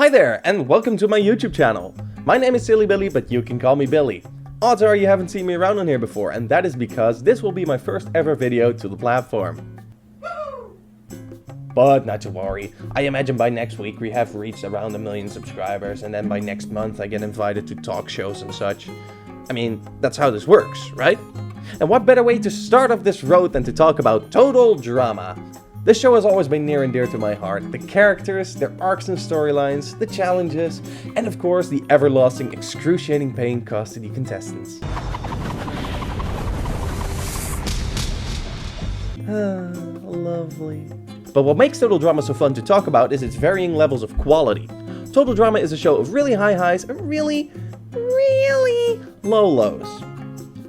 Hi there, and welcome to my YouTube channel. My name is Silly Billy, but you can call me Billy. Odds are you haven't seen me around on here before, and that is because this will be my first ever video to the platform. But not to worry, I imagine by next week we have reached around 1 million subscribers, and then by next month I get invited to talk shows and such. I mean, that's how this works, right? And what better way to start off this road than to talk about total drama? This show has always been near and dear to my heart. The characters, their arcs and storylines, the challenges, and of course the everlasting, excruciating pain caused to the contestants. Lovely. But what makes Total Drama so fun to talk about is its varying levels of quality. Total Drama is a show of really high highs and really low lows.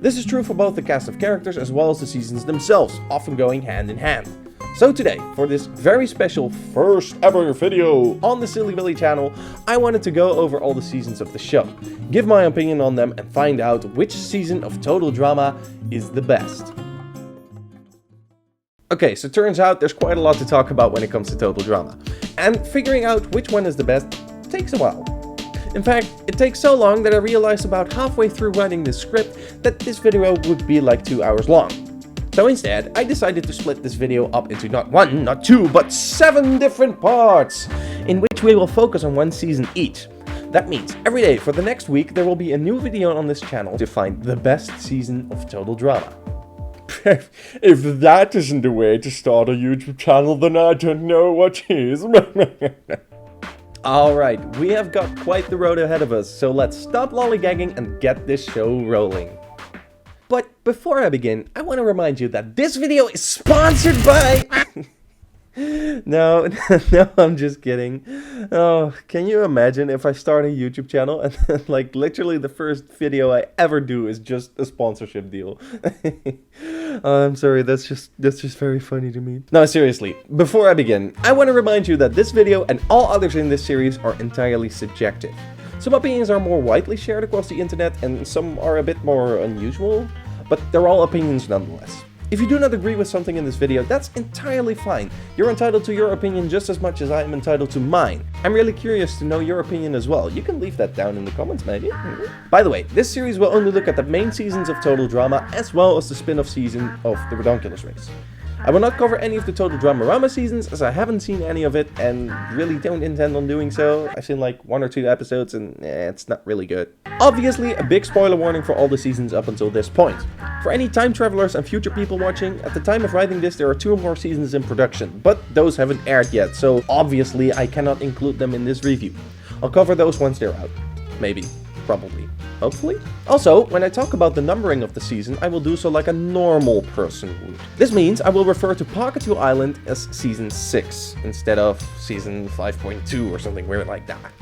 This is true for both the cast of characters as well as the seasons themselves, often going hand in hand. So today, for this very special first ever video on the Silly Billy channel, I wanted to go over all the seasons of the show, give my opinion on them and find out which season of Total Drama is the best. Okay, so turns out there's quite a lot to talk about when it comes to Total Drama, and figuring out which one is the best takes a while. In fact, it takes so long that I realized about halfway through writing this script that this video would be like 2 hours long. So instead, I decided to split this video up into not 1, not 2, but 7 different parts, in which we will focus on 1 season each. That means every day for the next week there will be a new video on this channel to find the best season of Total Drama. If that isn't the way to start a YouTube channel, then I don't know what is. Alright, we have got quite the road ahead of us, so let's stop lollygagging and get this show rolling. But before I begin, I want to remind you that this video is sponsored by... No, I'm just kidding. Oh, can you imagine if I start a YouTube channel and then, like, literally the first video I ever do is just a sponsorship deal? I'm sorry, that's just very funny to me. No, seriously, before I begin, I want to remind you that this video and all others in this series are entirely subjective. Some opinions are more widely shared across the internet and some are a bit more unusual, but they're all opinions nonetheless. If you do not agree with something in this video, that's entirely fine. You're entitled to your opinion just as much as I am entitled to mine. I'm really curious to know your opinion as well. You can leave that down in the comments, maybe. By the way, this series will only look at the main seasons of Total Drama as well as the spin-off season of The Redonkulous Race. I will not cover any of the Total Drama seasons as I haven't seen any of it and really don't intend on doing so. I've seen like 1 or 2 episodes and it's not really good. Obviously, a big spoiler warning for all the seasons up until this point. For any time travelers and future people watching, at the time of writing this there are 2 more seasons in production, but those haven't aired yet, so obviously I cannot include them in this review. I'll cover those once they're out. Maybe. Probably. Hopefully. Also, when I talk about the numbering of the season, I will do so like a normal person would. This means I will refer to Pakithew Island as Season 6, instead of Season 5.2 or something weird like that.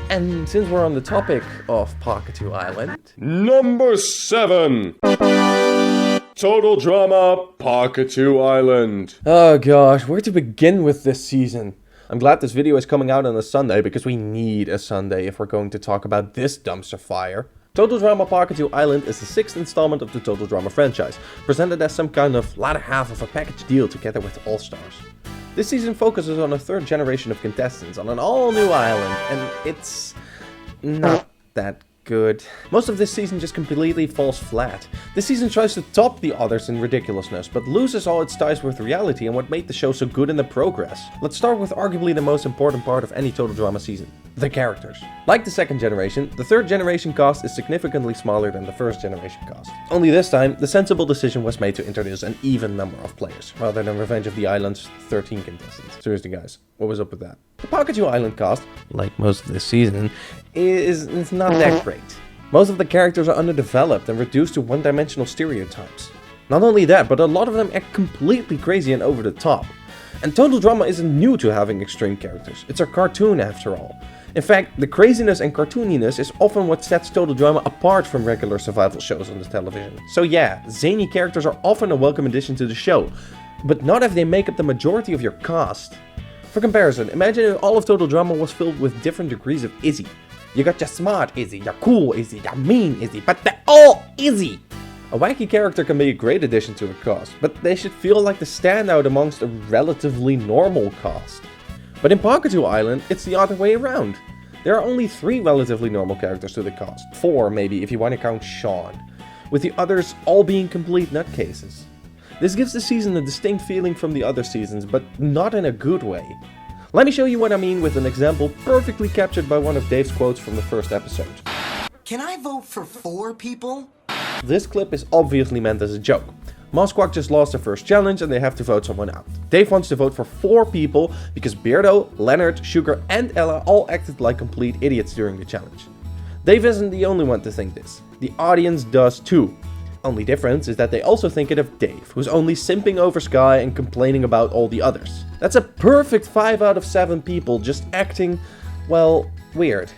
And since we're on the topic of Pakithew Island... Number 7! Total Drama, Pakithew Island. Oh gosh, where to begin with this season? I'm glad this video is coming out on a Sunday, because we need a Sunday if we're going to talk about this dumpster fire. Total Drama Pakithew Island is the 6th installment of the Total Drama franchise, presented as some kind of latter half of a package deal together with All Stars. This season focuses on a 3rd generation of contestants on an all-new island, and it's not that good. Most of this season just completely falls flat. This season tries to top the others in ridiculousness, but loses all its ties with reality and what made the show so good in the progress. Let's start with arguably the most important part of any Total Drama season. The characters. Like the 2nd generation, the 3rd generation cast is significantly smaller than the 1st generation cast. Only this time, the sensible decision was made to introduce an even number of players, rather than Revenge of the Island's 13 contestants. Seriously guys, what was up with that? The Pakithew Island cast, like most of this season, is not that great. Most of the characters are underdeveloped and reduced to one-dimensional stereotypes. Not only that, but a lot of them act completely crazy and over the top. And Total Drama isn't new to having extreme characters, it's a cartoon after all. In fact, the craziness and cartooniness is often what sets Total Drama apart from regular survival shows on the television. So yeah, zany characters are often a welcome addition to the show, but not if they make up the majority of your cast. For comparison, imagine if all of Total Drama was filled with different degrees of Izzy. You got your smart Izzy, your cool Izzy, your mean Izzy, but they're all Izzy! A wacky character can be a great addition to a cast, but they should feel like the standout amongst a relatively normal cast. But in Pakithew Island, it's the other way around. There are only 3 relatively normal characters to the cast, 4 maybe if you want to count Sean, with the others all being complete nutcases. This gives the season a distinct feeling from the other seasons, but not in a good way. Let me show you what I mean with an example perfectly captured by one of Dave's quotes from the first episode. Can I vote for 4 people? This clip is obviously meant as a joke. Mosquak just lost their first challenge and they have to vote someone out. Dave wants to vote for 4 people because Beardo, Leonard, Sugar and Ella all acted like complete idiots during the challenge. Dave isn't the only one to think this. The audience does too. Only difference is that they also think it of Dave, who's only simping over Sky and complaining about all the others. That's a perfect 5 out of 7 people just acting, well, weird.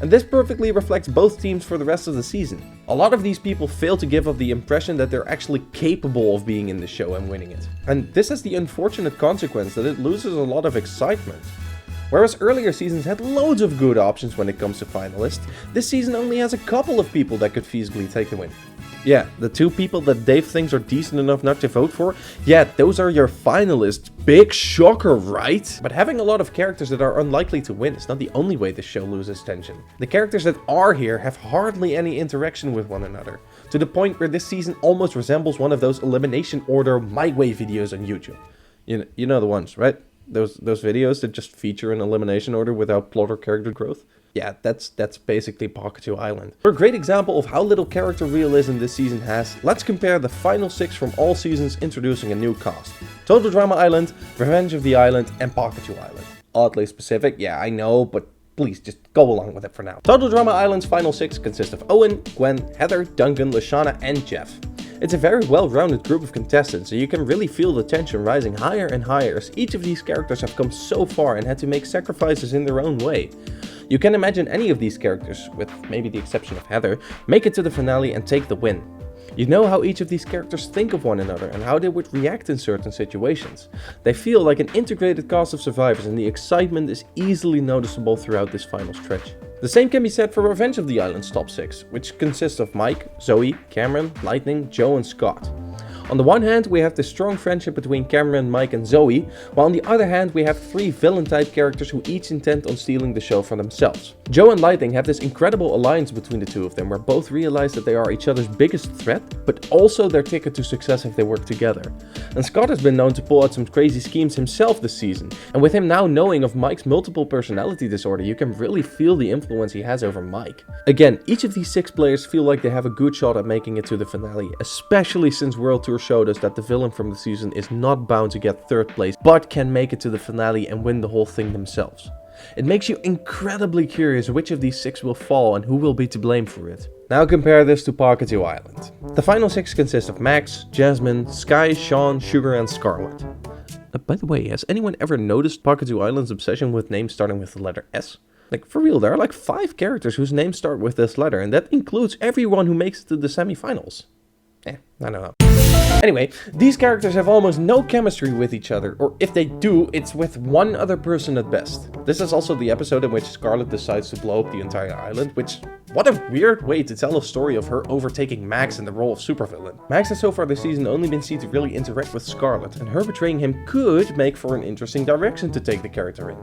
And this perfectly reflects both teams for the rest of the season. A lot of these people fail to give off the impression that they're actually capable of being in the show and winning it. And this has the unfortunate consequence that it loses a lot of excitement. Whereas earlier seasons had loads of good options when it comes to finalists, this season only has a couple of people that could feasibly take the win. Yeah, the 2 people that Dave thinks are decent enough not to vote for, yeah, those are your finalists. Big shocker, right? But having a lot of characters that are unlikely to win is not the only way this show loses tension. The characters that are here have hardly any interaction with one another, to the point where this season almost resembles one of those elimination order my way videos on YouTube. You know the ones, right? Those videos that just feature an elimination order without plot or character growth. Yeah, that's basically Pakithew Island. For a great example of how little character realism this season has, let's compare the final 6 from all seasons introducing a new cast. Total Drama Island, Revenge of the Island, and Pakithew Island. Oddly specific, yeah I know, but please just go along with it for now. Total Drama Island's final 6 consist of Owen, Gwen, Heather, Duncan, Lashana, and Jeff. It's a very well-rounded group of contestants, so you can really feel the tension rising higher and higher as each of these characters have come so far and had to make sacrifices in their own way. You can imagine any of these characters, with maybe the exception of Heather, make it to the finale and take the win. You know how each of these characters think of one another and how they would react in certain situations. They feel like an integrated cast of survivors and the excitement is easily noticeable throughout this final stretch. The same can be said for Revenge of the Island's top 6, which consists of Mike, Zoe, Cameron, Lightning, Joe and Scott. On the one hand, we have this strong friendship between Cameron, Mike and Zoe, while on the other hand we have 3 villain-type characters who each intend on stealing the show for themselves. Joe and Lightning have this incredible alliance between the 2 of them, where both realize that they are each other's biggest threat, but also their ticket to success if they work together. And Scott has been known to pull out some crazy schemes himself this season, and with him now knowing of Mike's multiple personality disorder, you can really feel the influence he has over Mike. Again, each of these 6 players feel like they have a good shot at making it to the finale, especially since World Tour showed us that the villain from the season is not bound to get 3rd place, but can make it to the finale and win the whole thing themselves. It makes you incredibly curious which of these 6 will fall and who will be to blame for it. Now compare this to Pakithew Island. The final 6 consist of Max, Jasmine, Sky, Sean, Sugar and Scarlet. By the way, has anyone ever noticed Pakithew Island's obsession with names starting with the letter S? Like, for real, there are like 5 characters whose names start with this letter, and that includes everyone who makes it to the semifinals. I don't know. Anyway, these characters have almost no chemistry with each other, or if they do, it's with one other person at best. This is also the episode in which Scarlet decides to blow up the entire island, which, what a weird way to tell a story of her overtaking Max in the role of supervillain. Max has so far this season only been seen to really interact with Scarlet, and her betraying him could make for an interesting direction to take the character in.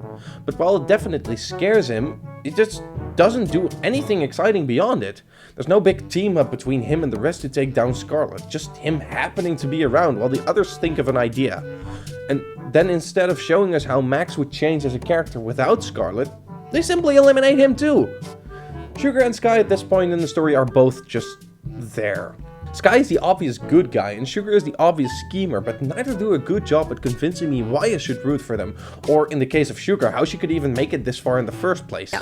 But while it definitely scares him, it just doesn't do anything exciting beyond it. There's no big team up between him and the rest to take down Scarlet, just him happening to be around while the others think of an idea. And then instead of showing us how Max would change as a character without Scarlet, they simply eliminate him too. Sugar and Sky at this point in the story are both just there. Sky is the obvious good guy and Sugar is the obvious schemer, but neither do a good job at convincing me why I should root for them, or in the case of Sugar, how she could even make it this far in the first place.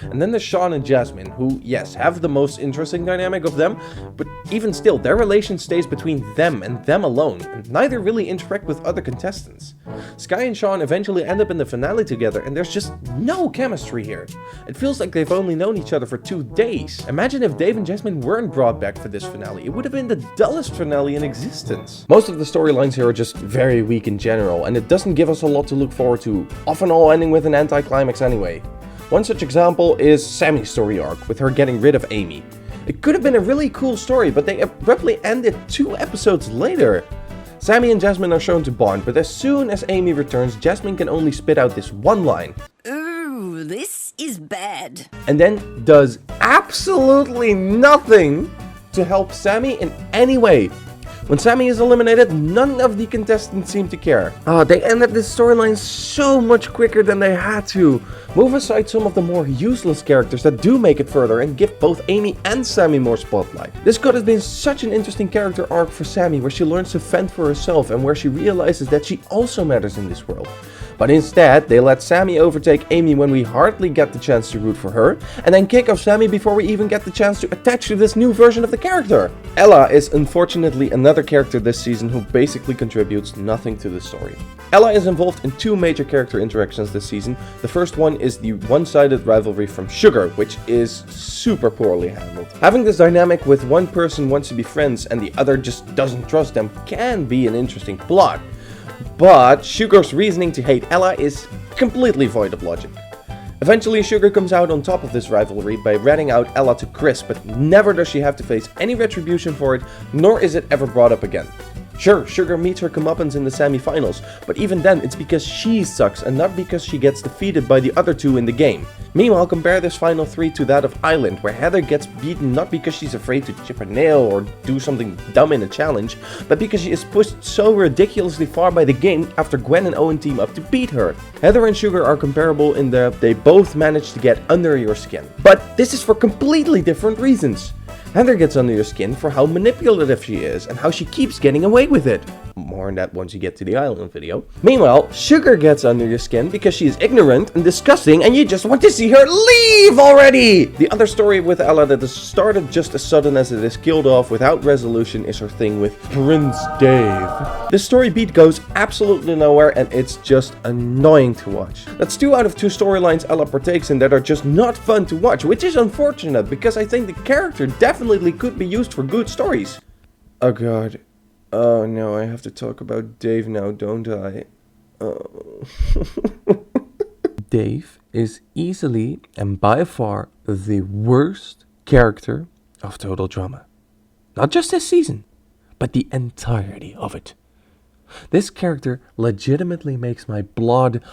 And then there's Sean and Jasmine, who, yes, have the most interesting dynamic of them, but even still, their relation stays between them and them alone, and neither really interact with other contestants. Sky and Sean eventually end up in the finale together, and there's just no chemistry here. It feels like they've only known each other for 2 days. Imagine if Dave and Jasmine weren't brought back for this finale. It would have been the dullest finale in existence. Most of the storylines here are just very weak in general, and it doesn't give us a lot to look forward to, often all ending with an anticlimax anyway. One such example is Sammy's story arc, with her getting rid of Amy. It could have been a really cool story, but they abruptly ended 2 episodes later. Sammy and Jasmine are shown to bond, but as soon as Amy returns, Jasmine can only spit out this one line. Ooh, this is bad. And then does absolutely nothing to help Sammy in any way. When Sammy is eliminated, none of the contestants seem to care. They ended this storyline so much quicker than they had to. Move aside some of the more useless characters that do make it further and give both Amy and Sammy more spotlight. This could have been such an interesting character arc for Sammy, where she learns to fend for herself and where she realizes that she also matters in this world. But instead, they let Sammy overtake Amy when we hardly get the chance to root for her, and then kick off Sammy before we even get the chance to attach to this new version of the character. Ella is unfortunately another character this season who basically contributes nothing to the story. Ella is involved in two major character interactions this season. The first one is the one-sided rivalry from Sugar, which is super poorly handled. Having this dynamic with one person wants to be friends and the other just doesn't trust them can be an interesting plot. But Sugar's reasoning to hate Ella is completely void of logic. Eventually, Sugar comes out on top of this rivalry by ratting out Ella to Chris, but never does she have to face any retribution for it, nor is it ever brought up again. Sure, Sugar meets her comeuppance in the semi-finals, but even then it's because she sucks and not because she gets defeated by the other two in the game. Meanwhile, compare this final 3 to that of Island, where Heather gets beaten not because she's afraid to chip a nail or do something dumb in a challenge, but because she is pushed so ridiculously far by the game after Gwen and Owen team up to beat her. Heather and Sugar are comparable in that they both manage to get under your skin. But this is for completely different reasons. Heather gets under your skin for how manipulative she is and how she keeps getting away with it. More on that once you get to the Island video. Meanwhile, Sugar gets under your skin because she is ignorant and disgusting and you just want to see her leave already! The other story with Ella that has started just as sudden as it is killed off without resolution is her thing with Prince Dave. This story beat goes absolutely nowhere and it's just annoying to watch. That's 2 out of 2 storylines Ella partakes in that are just not fun to watch, which is unfortunate because I think the character definitely could be used for good stories. Oh god. Oh no, I have to talk about Dave now, don't I? Oh. Dave is easily and by far the worst character of Total Drama. Not just this season, but the entirety of it. This character legitimately makes my blood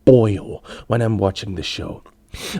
boil when I'm watching the show.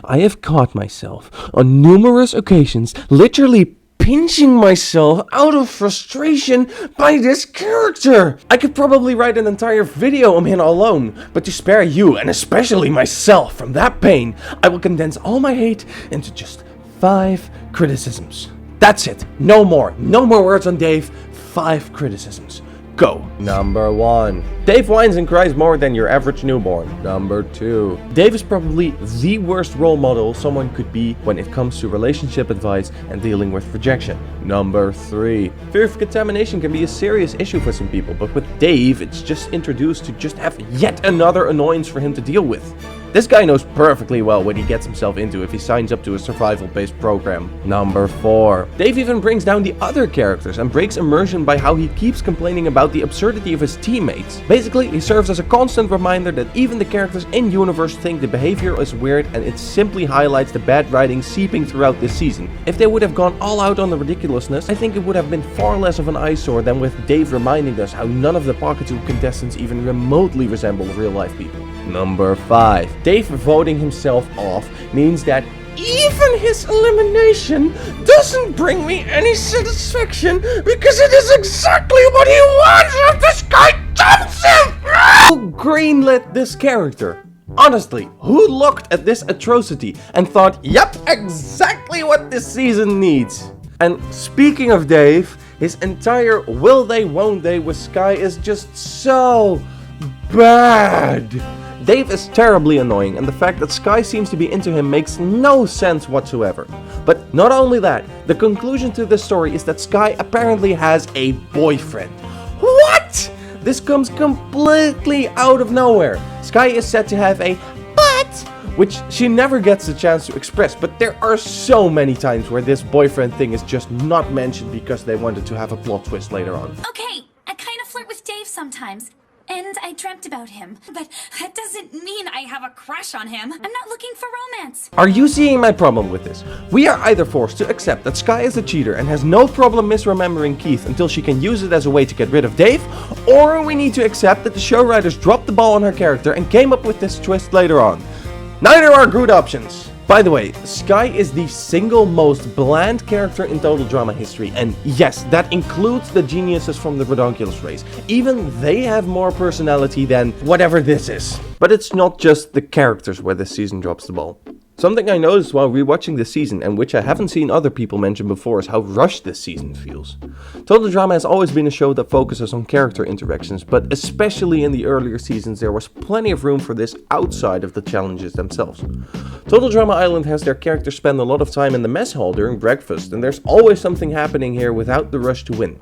I have caught myself on numerous occasions literally pinching myself out of frustration by this character. I could probably write an entire video on him alone, but to spare you, and especially myself, from that pain, I will condense all my hate into just 5 criticisms. That's it. No more. No more words on Dave. 5 criticisms. Go. Number 1. Dave whines and cries more than your average newborn. Number 2. Dave is probably the worst role model someone could be when it comes to relationship advice and dealing with rejection. Number 3. Fear of contamination can be a serious issue for some people, but with Dave, it's just introduced to just have yet another annoyance for him to deal with. This guy knows perfectly well what he gets himself into if he signs up to a survival-based program. Number 4. Dave even brings down the other characters and breaks immersion by how he keeps complaining about the absurdity of his teammates. Basically, he serves as a constant reminder that even the characters in-universe think the behavior is weird, and it simply highlights the bad writing seeping throughout this season. If they would have gone all out on the ridiculousness, I think it would have been far less of an eyesore than with Dave reminding us how none of the Pakithew contestants even remotely resemble real-life people. Number 5. Dave voting himself off means that even his elimination doesn't bring me any satisfaction because it is exactly what he wants if this guy dumps him! Who greenlit this character? Honestly, who looked at this atrocity and thought, yep, exactly what this season needs? And speaking of Dave, his entire will they won't they with Sky is just so bad. Dave is terribly annoying, and the fact that Sky seems to be into him makes no sense whatsoever. But not only that, the conclusion to this story is that Sky apparently has a boyfriend. What? This comes completely out of nowhere. Sky is said to have a but, which she never gets the chance to express, but there are so many times where this boyfriend thing is just not mentioned because they wanted to have a plot twist later on. Okay, I kind of flirt with Dave sometimes. and I dreamt about him. But that doesn't mean I have a crush on him. I'm not looking for romance. Are you seeing my problem with this? We are either forced to accept that Sky is a cheater and has no problem misremembering Keith until she can use it as a way to get rid of Dave, or we need to accept that the show writers dropped the ball on her character and came up with this twist later on. Neither are good options. By the way, Sky is the single most bland character in total drama history, and yes, that includes the geniuses from the Redonkulus race. Even they have more personality than whatever this is. But it's not just the characters where this season drops the ball. Something I noticed while rewatching this season, and which I haven't seen other people mention before, is how rushed this season feels. Total Drama has always been a show that focuses on character interactions, but especially in the earlier seasons there was plenty of room for this outside of the challenges themselves. Total Drama Island has their characters spend a lot of time in the mess hall during breakfast, and there's always something happening here without the rush to win.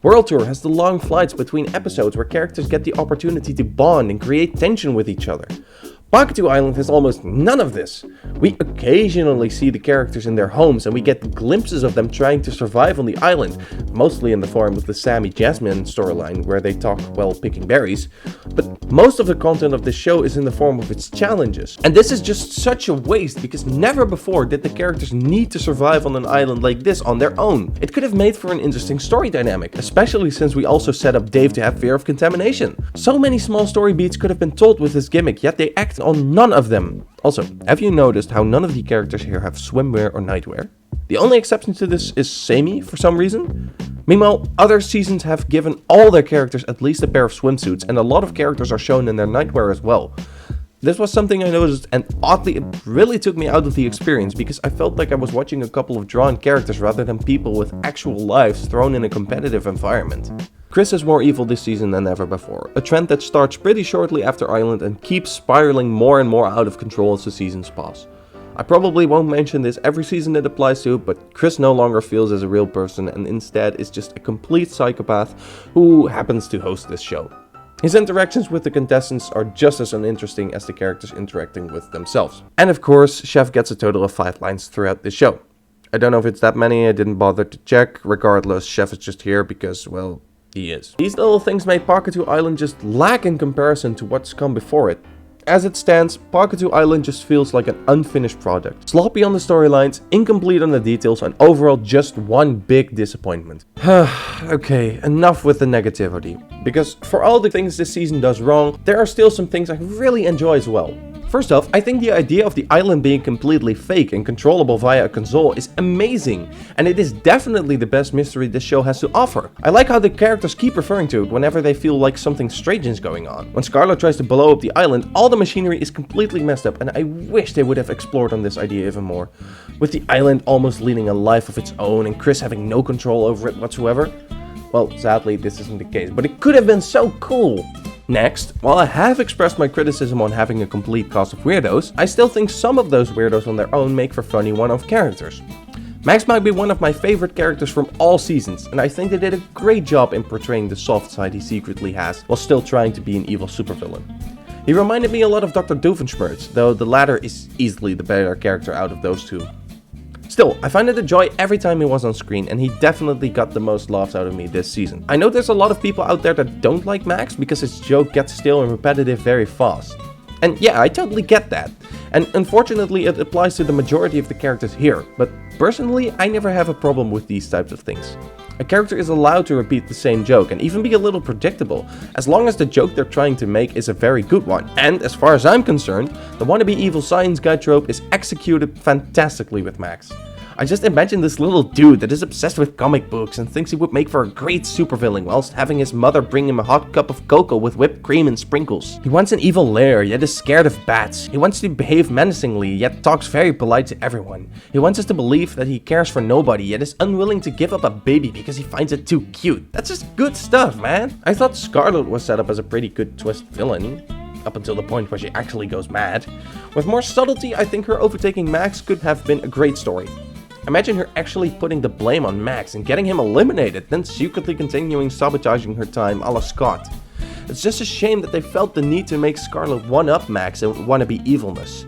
World Tour has the long flights between episodes where characters get the opportunity to bond and create tension with each other. Pakithew Island has almost none of this. We occasionally see the characters in their homes and we get glimpses of them trying to survive on the island, mostly in the form of the Sammy Jasmine storyline where they talk while picking berries, but most of the content of this show is in the form of its challenges. And this is just such a waste because never before did the characters need to survive on an island like this on their own. It could have made for an interesting story dynamic, especially since we also set up Dave to have fear of contamination. So many small story beats could have been told with this gimmick, yet they act on none of them. Also, have you noticed how none of the characters here have swimwear or nightwear? The only exception to this is Sammy for some reason. Meanwhile, other seasons have given all their characters at least a pair of swimsuits, and a lot of characters are shown in their nightwear as well. This was something I noticed, and oddly it really took me out of the experience because I felt like I was watching a couple of drawn characters rather than people with actual lives thrown in a competitive environment. Chris is more evil this season than ever before, a trend that starts pretty shortly after Island and keeps spiraling more and more out of control as the seasons pass. I probably won't mention this every season it applies to, but Chris no longer feels as a real person and instead is just a complete psychopath who happens to host this show. His interactions with the contestants are just as uninteresting as the characters interacting with themselves. And of course, Chef gets a total of 5 lines throughout this show. I don't know if it's that many, I didn't bother to check. Regardless, Chef is just here because, well, he is. These little things made Pakithew Island just lack in comparison to what's come before it. As it stands, Pakithew Island just feels like an unfinished product. Sloppy on the storylines, incomplete on the details, and overall just one big disappointment. Okay, enough with the negativity. Because for all the things this season does wrong, there are still some things I really enjoy as well. First off, I think the idea of the island being completely fake and controllable via a console is amazing, and it is definitely the best mystery this show has to offer. I like how the characters keep referring to it whenever they feel like something strange is going on. When Scarlet tries to blow up the island, all the machinery is completely messed up, and I wish they would have explored on this idea even more. With the island almost leading a life of its own and Chris having no control over it whatsoever. Well, sadly this isn't the case, but it could have been so cool. Next, while I have expressed my criticism on having a complete cast of weirdos, I still think some of those weirdos on their own make for funny one-off characters. Max might be one of my favorite characters from all seasons, and I think they did a great job in portraying the soft side he secretly has, while still trying to be an evil supervillain. He reminded me a lot of Dr. Doofenshmirtz, though the latter is easily the better character out of those two. Still, I find it a joy every time he was on screen, and he definitely got the most laughs out of me this season. I know there's a lot of people out there that don't like Max because his joke gets stale and repetitive very fast. And yeah, I totally get that. And unfortunately it applies to the majority of the characters here, but personally I never have a problem with these types of things. A character is allowed to repeat the same joke and even be a little predictable, as long as the joke they're trying to make is a very good one. And as far as I'm concerned, the wannabe evil science guy trope is executed fantastically with Max. I just imagine this little dude that is obsessed with comic books and thinks he would make for a great supervillain whilst having his mother bring him a hot cup of cocoa with whipped cream and sprinkles. He wants an evil lair, yet is scared of bats. He wants to behave menacingly, yet talks very polite to everyone. He wants us to believe that he cares for nobody, yet is unwilling to give up a baby because he finds it too cute. That's just good stuff, man. I thought Scarlet was set up as a pretty good twist villain, up until the point where she actually goes mad. With more subtlety, I think her overtaking Max could have been a great story. Imagine her actually putting the blame on Max and getting him eliminated, then secretly continuing sabotaging her time a la Scott. It's just a shame that they felt the need to make Scarlet one-up Max and wannabe evilness.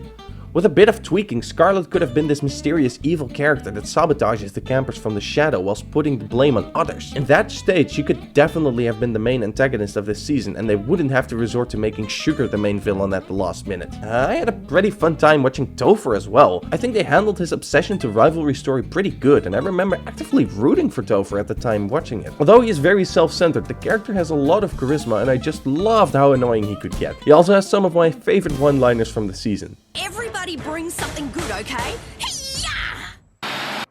With a bit of tweaking, Scarlet could have been this mysterious evil character that sabotages the campers from the shadow whilst putting the blame on others. In that state, she could definitely have been the main antagonist of this season, and they wouldn't have to resort to making Sugar the main villain at the last minute. I had a pretty fun time watching Topher as well. I think they handled his obsession to rivalry story pretty good, and I remember actively rooting for Topher at the time watching it. Although he is very self-centered, the character has a lot of charisma, and I just loved how annoying he could get. He also has some of my favorite one-liners from the season. Everybody brings something good, okay?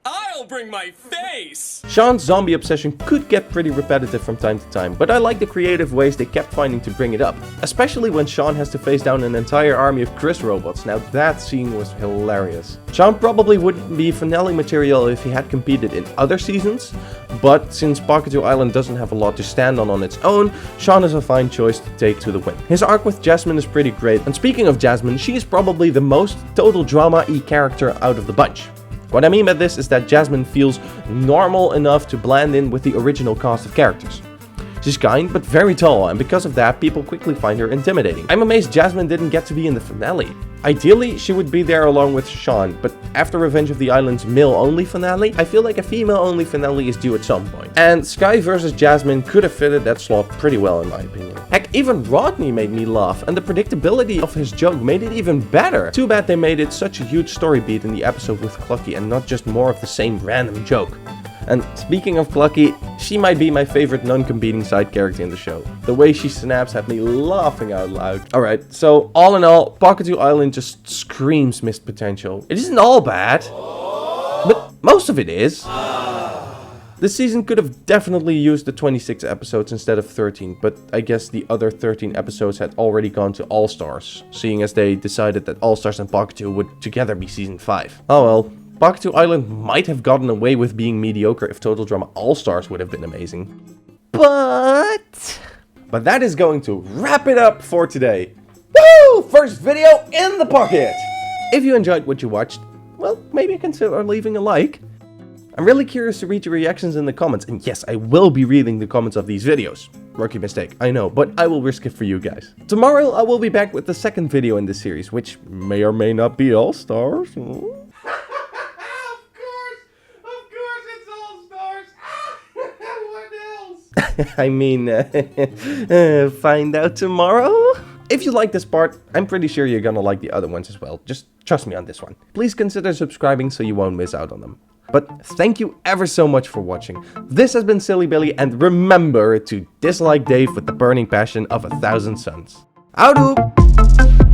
I'll bring my face! Sean's zombie obsession could get pretty repetitive from time to time, but I like the creative ways they kept finding to bring it up. Especially when Sean has to face down an entire army of Chris robots. Now that scene was hilarious. Sean probably wouldn't be finale material if he had competed in other seasons, but since Pakithew Island doesn't have a lot to stand on its own, Sean is a fine choice to take to the win. His arc with Jasmine is pretty great, and speaking of Jasmine, she is probably the most total drama-y character out of the bunch. What I mean by this is that Jasmine feels normal enough to blend in with the original cast of characters. She's kind, but very tall, and because of that, people quickly find her intimidating. I'm amazed Jasmine didn't get to be in the finale. Ideally, she would be there along with Sean, but after Revenge of the Island's male-only finale, I feel like a female-only finale is due at some point. And Sky vs Jasmine could have fitted that slot pretty well in my opinion. Heck, even Rodney made me laugh, and the predictability of his joke made it even better. Too bad they made it such a huge story beat in the episode with Clucky and not just more of the same random joke. And speaking of Clucky, she might be my favorite non-competing side character in the show. The way she snaps had me laughing out loud. Alright, so all in all, Pakithew Island just screams missed potential. It isn't all bad, but most of it is. This season could have definitely used the 26 episodes instead of 13, but I guess the other 13 episodes had already gone to All Stars, seeing as they decided that All Stars and Pakithew would together be season 5. Oh well. Pakithew Island might have gotten away with being mediocre if Total Drama All-Stars would have been amazing. But that is going to wrap it up for today. Woo! First video in the pocket! If you enjoyed what you watched, well, maybe consider leaving a like. I'm really curious to read your reactions in the comments, and yes, I will be reading the comments of these videos. Rookie mistake, I know, but I will risk it for you guys. Tomorrow, I will be back with the second video in this series, which may or may not be All-Stars. I mean, find out tomorrow? If you like this part, I'm pretty sure you're gonna like the other ones as well. Just trust me on this one. Please consider subscribing so you won't miss out on them. But thank you ever so much for watching. This has been Silly Billy, and remember to dislike Dave with the burning passion of 1,000 suns. Houdoe!